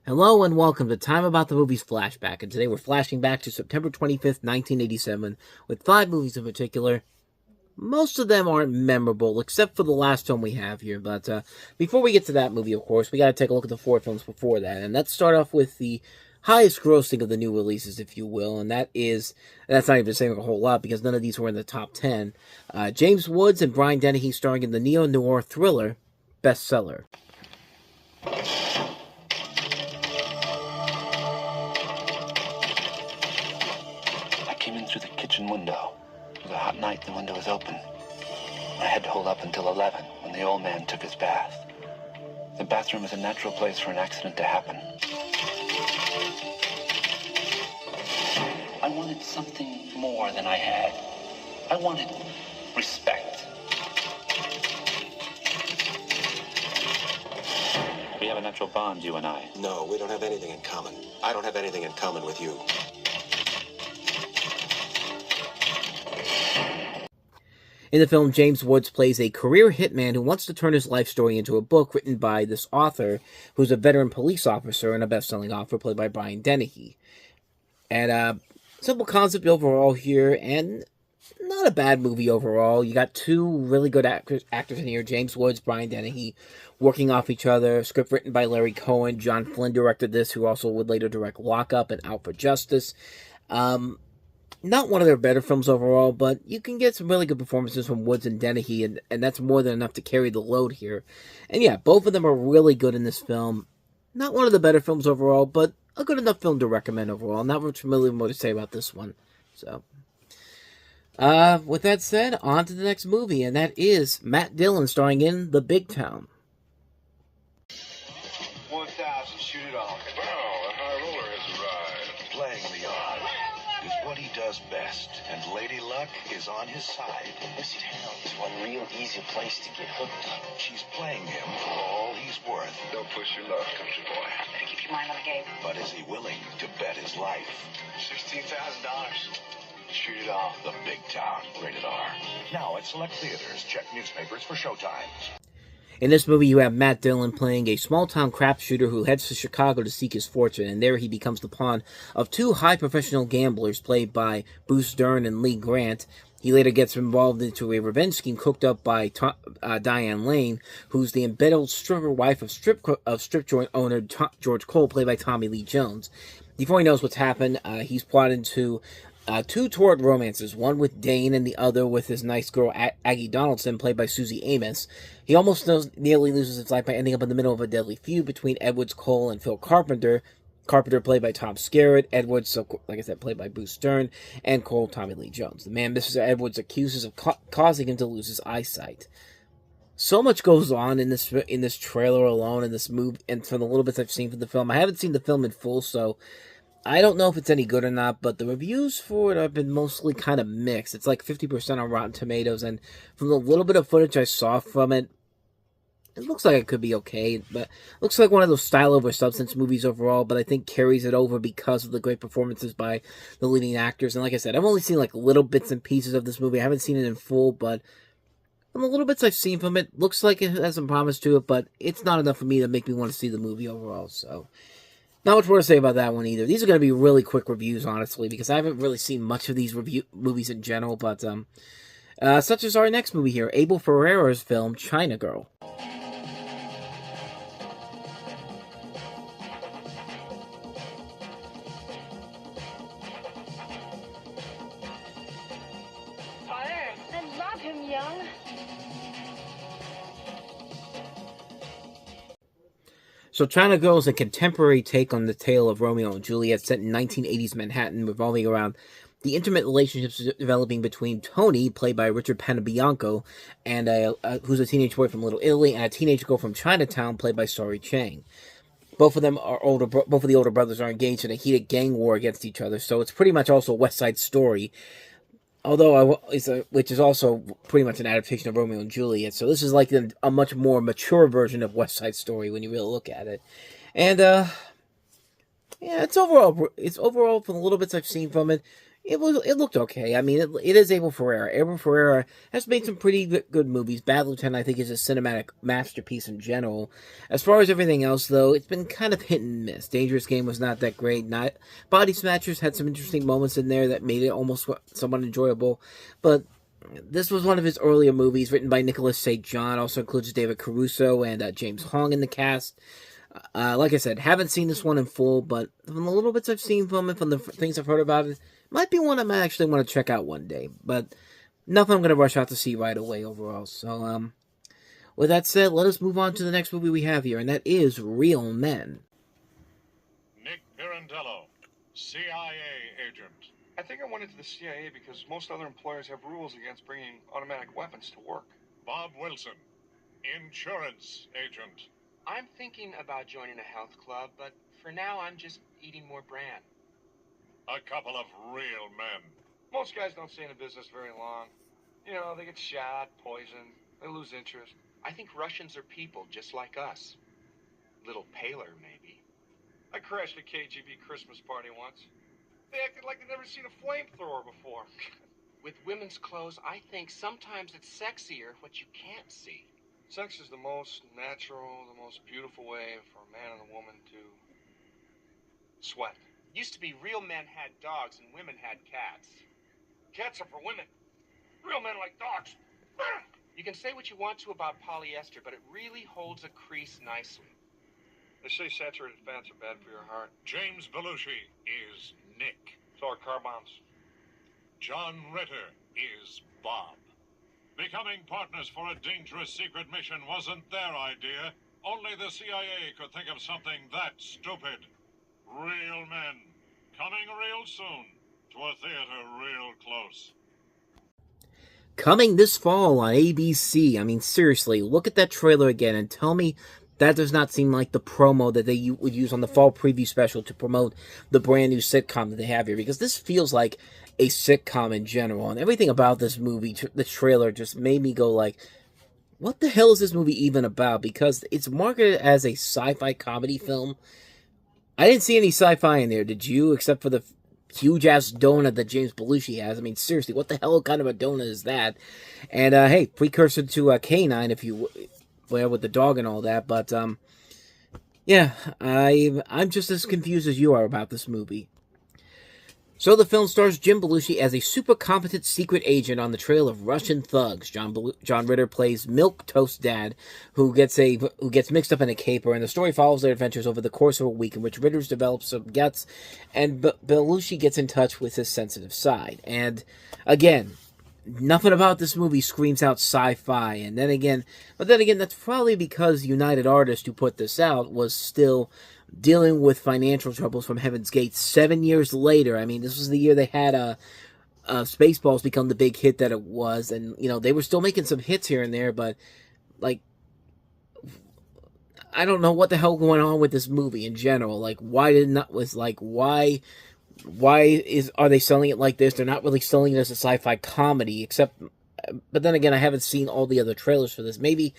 Hello and welcome to Time About the Movies Flashback, and today we're flashing back to September 25th, 1987, with 5 movies in particular. Most of them aren't memorable, except for the last film we have here, but before we get to that movie, of course, we gotta take a look at the 4 films before that, and let's start off with the highest grossing of the new releases, if you will, and that's not even saying a whole lot, because none of these were in the top 10. James Woods and Brian Dennehy starring in the neo-noir thriller, Bestseller. Through the kitchen window. It was a hot night, the window was open. I had to hold up until 11 when the old man took his bath. The bathroom is a natural place for an accident to happen. I wanted something more than I had. I wanted respect. We have a natural bond, you and I. No, we don't have anything in common. I don't have anything in common with you. In the film, James Woods plays a career hitman who wants to turn his life story into a book written by this author, who's a veteran police officer and a best-selling author played by Brian Dennehy. And, simple concept overall here, and not a bad movie overall. You got 2 really good actors in here, James Woods, Brian Dennehy, working off each other. Script written by Larry Cohen. John Flynn directed this, who also would later direct Lock Up and Out for Justice. Not one of their better films overall, but you can get some really good performances from Woods and Dennehy, and that's more than enough to carry the load here. And yeah, both of them are really good in this film. Not one of the better films overall, but a good enough film to recommend overall. Not much really more to say about this one. So, with that said, on to the next movie, and that is Matt Dillon starring in The Big Town. 1,000, shoot it off. Wow, a high roller has arrived. Playing the odds is what he does best, and Lady Luck is on his side. This town is one real easy place to get hooked up. She's playing him for all he's worth. Don't push your luck, country boy. Better keep your mind on the game. But is he willing to bet his life? $16,000. Shoot it off. The Big Town, rated R. Now at select theaters. Check newspapers for showtimes. In this movie, you have Matt Dillon playing a small-town crap shooter who heads to Chicago to seek his fortune, and there he becomes the pawn of 2 high-professional gamblers played by Bruce Dern and Lee Grant. He later gets involved into a revenge scheme cooked up by Diane Lane, who's the embedded stripper wife of strip joint owner George Cole, played by Tommy Lee Jones. Before he knows what's happened, he's plotted to 2 torrid romances, one with Dane and the other with his nice girl Aggie Donaldson, played by Susie Amos. He almost nearly loses his life by ending up in the middle of a deadly feud between Edwards Cole and Phil Carpenter. Carpenter played by Tom Skerritt, Edwards, so like I said, played by Bruce Dern, and Cole, Tommy Lee Jones. The man Mr. Edwards accuses of causing him to lose his eyesight. So much goes on in this trailer alone, in this movie, and from the little bits I've seen from the film. I haven't seen the film in full, so I don't know if it's any good or not, but the reviews for it have been mostly kind of mixed. It's like 50% on Rotten Tomatoes, and from the little bit of footage I saw from it, it looks like it could be okay, but it looks like one of those style over substance movies overall, but I think carries it over because of the great performances by the leading actors. And like I said, I've only seen like little bits and pieces of this movie. I haven't seen it in full, but from the little bits I've seen from it, looks like it has some promise to it, but it's not enough for me to make me want to see the movie overall, so not much more to say about that one either. These are going to be really quick reviews, honestly, because I haven't really seen much of these movies in general, but such as our next movie here, Abel Ferrara's film, China Girl. I love him young. So China Girl is a contemporary take on the tale of Romeo and Juliet set in 1980s Manhattan, revolving around the intimate relationships developing between Tony, played by Richard Panabianco, and who's a teenage boy from Little Italy, and a teenage girl from Chinatown, played by Sari Chang. Both of the older brothers are engaged in a heated gang war against each other, so it's pretty much also a West Side Story. Which is also pretty much an adaptation of Romeo and Juliet. So this is like a much more mature version of West Side Story when you really look at it. And Yeah, it's overall from the little bits I've seen from it. It looked okay. I mean, it is Abel Ferrara. Abel Ferrara has made some pretty good movies. Bad Lieutenant, I think, is a cinematic masterpiece in general. As far as everything else, though, it's been kind of hit and miss. Dangerous Game was not that great. Not Body Snatchers had some interesting moments in there that made it almost somewhat enjoyable, but this was one of his earlier movies, written by Nicholas St. John. Also includes David Caruso and James Hong in the cast. Like I said, haven't seen this one in full, but from the little bits I've seen from it, from the things I've heard about it, might be one I might actually want to check out one day. But nothing I'm going to rush out to see right away overall. So, with that said, let us move on to the next movie we have here, and that is Real Men. Nick Pirandello, CIA agent. I think I went into the CIA because most other employers have rules against bringing automatic weapons to work. Bob Wilson, insurance agent. I'm thinking about joining a health club, but for now I'm just eating more bran. A couple of real men. Most guys don't stay in the business very long. You know, they get shot, poisoned, they lose interest. I think Russians are people just like us. Little paler, maybe. I crashed a KGB Christmas party once. They acted like they'd never seen a flamethrower before. With women's clothes, I think sometimes it's sexier what you can't see. Sex is the most natural, the most beautiful way for a man and a woman to sweat. Used to be real men had dogs and women had cats. Cats are for women. Real men like dogs. You can say what you want to about polyester, but it really holds a crease nicely. They say saturated fats are bad for your heart. James Belushi is Nick. So are car bombs. John Ritter is Bob. Becoming partners for a dangerous secret mission wasn't their idea. Only the CIA could think of something that stupid. Real Men. Coming real soon. To a theater real close. Coming this fall on ABC. I mean, seriously, look at that trailer again and tell me that does not seem like the promo that they would use on the fall preview special to promote the brand new sitcom that they have here. Because this feels like a sitcom in general. And everything about this movie, the trailer, just made me go like, what the hell is this movie even about? Because it's marketed as a sci-fi comedy film. I didn't see any sci-fi in there, did you? Except for the huge-ass donut that James Belushi has. I mean, seriously, what the hell kind of a donut is that? And, hey, precursor to Canine, if you... well, with the dog and all that, but, yeah, I'm just as confused as you are about this movie. So the film stars Jim Belushi as a super competent secret agent on the trail of Russian thugs. John Ritter plays milquetoast dad, who gets mixed up in a caper, and the story follows their adventures over the course of a week in which Ritter develops some guts, and Belushi gets in touch with his sensitive side. And again, nothing about this movie screams out sci-fi, and then again, that's probably because United Artists, who put this out, was still dealing with financial troubles from Heaven's Gate 7 years later. I mean, this was the year they had Spaceballs become the big hit that it was, and, you know, they were still making some hits here and there, but, like, I don't know what the hell going on with this movie in general. Like, why are they selling it like this? They're not really selling it as a sci-fi comedy, except, but then again, I haven't seen all the other trailers for this. Maybe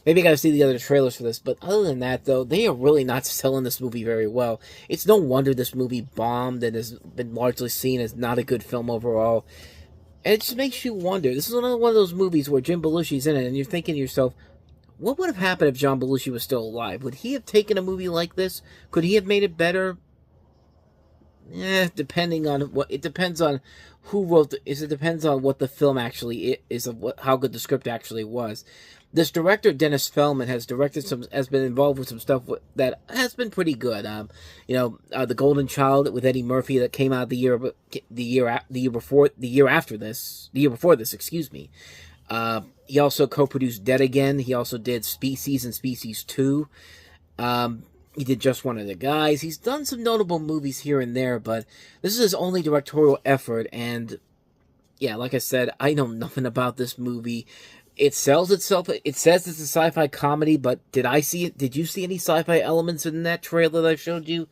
I gotta see the other trailers for this, but other than that, though, they are really not selling this movie very well. It's no wonder this movie bombed and has been largely seen as not a good film overall. And it just makes you wonder. This is another one of those movies where Jim Belushi's in it, and you're thinking to yourself, what would have happened if John Belushi was still alive? Would he have taken a movie like this? Could he have made it better? It depends on who wrote it depends on what the film actually is, of how good the script actually was. This director, Dennis Feldman, has been involved with some stuff that has been pretty good. The Golden Child with Eddie Murphy that came out the year before this. Excuse me. He also co-produced Dead Again. He also did Species and Species 2. He did Just One of the Guys. He's done some notable movies here and there, but this is his only directorial effort, and yeah, like I said, I know nothing about this movie. It sells itself. It says it's a sci-fi comedy, but did I see it? Did you see any sci-fi elements in that trailer that I showed you?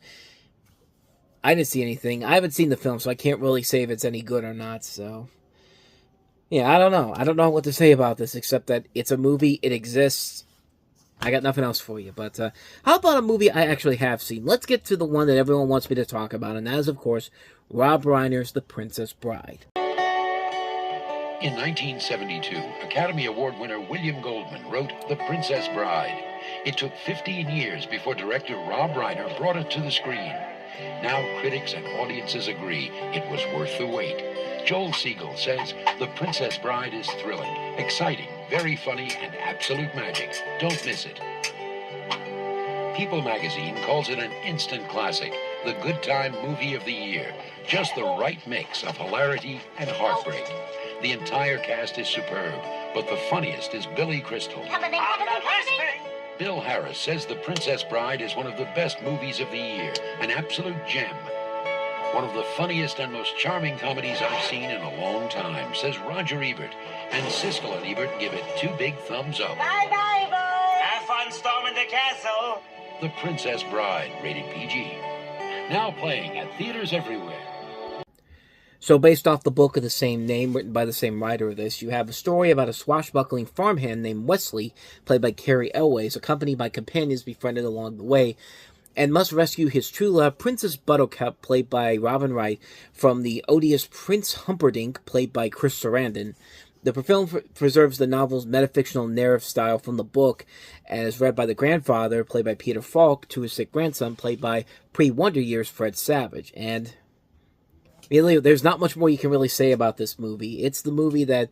I didn't see anything. I haven't seen the film, so I can't really say if it's any good or not, so yeah, I don't know. I don't know what to say about this, except that it's a movie, it exists. I got nothing else for you. But how about a movie I actually have seen? Let's get to the one that everyone wants me to talk about, and that is, of course, Rob Reiner's The Princess Bride. In 1972, Academy Award winner William Goldman wrote The Princess Bride. It took 15 years before director Rob Reiner brought it to the screen. Now critics and audiences agree it was worth the wait. Joel Siegel says The Princess Bride is thrilling, exciting, very funny, and absolute magic. Don't miss it. People magazine calls it an instant classic, the good time movie of the year. Just the right mix of hilarity and heartbreak. The entire cast is superb, but the funniest is Billy Crystal. Bill Harris says The Princess Bride is one of the best movies of the year, an absolute gem. One of the funniest and most charming comedies I've seen in a long time, says Roger Ebert. And Siskel and Ebert give it 2 big thumbs up. Bye-bye, boys! Have fun storming the castle! The Princess Bride, rated PG. Now playing at theaters everywhere. So based off the book of the same name, written by the same writer of this, you have a story about a swashbuckling farmhand named Wesley, played by Carrie Elways, accompanied by companions befriended along the way, and must rescue his true love, Princess Buttercup, played by Robin Wright, from the odious Prince Humperdinck, played by Chris Sarandon. The film preserves the novel's metafictional narrative style from the book, and is read by the grandfather, played by Peter Falk, to his sick grandson, played by pre-Wonder Years Fred Savage. And really, there's not much more you can really say about this movie. It's the movie that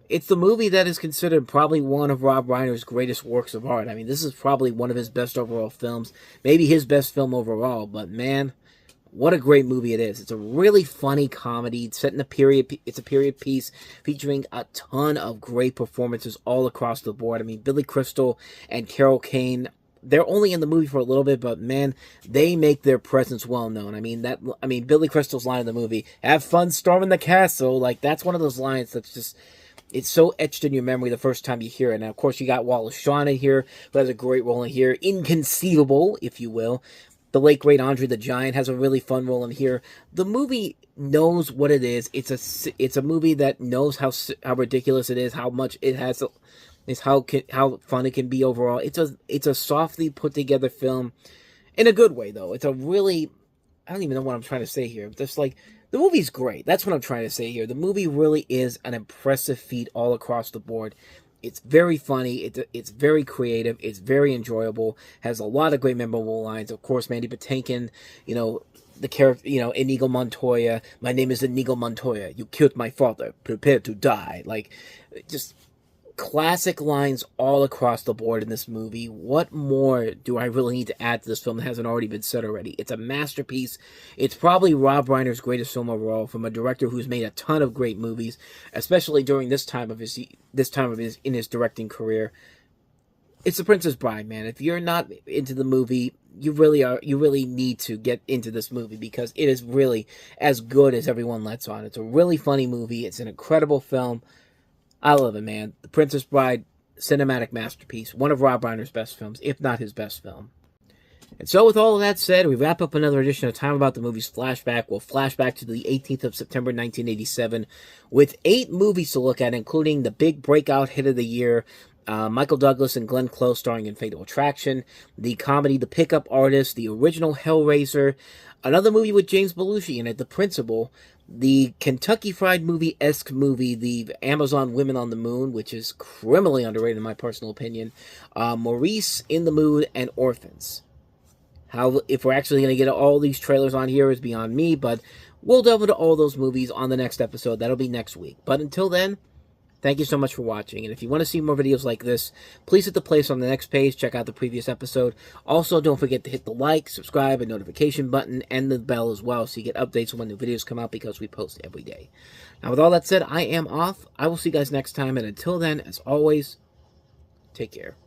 is considered probably one of Rob Reiner's greatest works of art. I mean, this is probably one of his best overall films, maybe his best film overall, but man, what a great movie it is. It's a really funny comedy. It's set in a period. It's a period piece featuring a ton of great performances all across the board. I mean, Billy Crystal and Carol Kane, they're only in the movie for a little bit, but man, they make their presence well known. I mean, Billy Crystal's line in the movie, "Have fun storming the castle," like that's one of those lines that's just, it's so etched in your memory the first time you hear it. And of course, you got Wallace Shawn in here, who has a great role in here, inconceivable, if you will. The late great Andre the Giant has a really fun role in here. The movie knows what it is. It's a movie that knows how ridiculous it is, how much it has. Is how fun it can be overall. It's a softly put together film, in a good way though. It's a really, I don't even know what I'm trying to say here. Just like, the movie's great. That's what I'm trying to say here. The movie really is an impressive feat all across the board. It's very funny. It's very creative. It's very enjoyable. Has a lot of great memorable lines. Of course, Mandy Patinkin, the character, Inigo Montoya. "My name is Inigo Montoya. You killed my father. Prepare to die." Like, just classic lines all across the board in this movie. What more do I really need to add to this film that hasn't already been said already? It's a masterpiece. It's probably Rob Reiner's greatest film overall, from a director who's made a ton of great movies, especially during this time of his directing career. It's The Princess Bride, man. If you're not into the movie, you really need to get into this movie, because it is really as good as everyone lets on. It's a really funny movie. It's an incredible film. I love it, man. The Princess Bride, cinematic masterpiece. One of Rob Reiner's best films, if not his best film. And so with all of that said, we wrap up another edition of Time About the Movies Flashback. We'll flash back to the 18th of September 1987 with 8 movies to look at, including the big breakout hit of the year, Michael Douglas and Glenn Close starring in Fatal Attraction, the comedy The Pickup Artist, the original Hellraiser, another movie with James Belushi in it, The Principal, the Kentucky Fried Movie-esque movie, the Amazon Women on the Moon, which is criminally underrated in my personal opinion, Maurice, In the Mood, and Orphans. If we're actually going to get all these trailers on here is beyond me, but we'll delve into all those movies on the next episode. That'll be next week. But until then, thank you so much for watching, and if you want to see more videos like this, please hit the place on the next page, check out the previous episode. Also, don't forget to hit the like, subscribe, and notification button, and the bell as well, so you get updates when new videos come out, because we post every day. Now, with all that said, I am off. I will see you guys next time, and until then, as always, take care.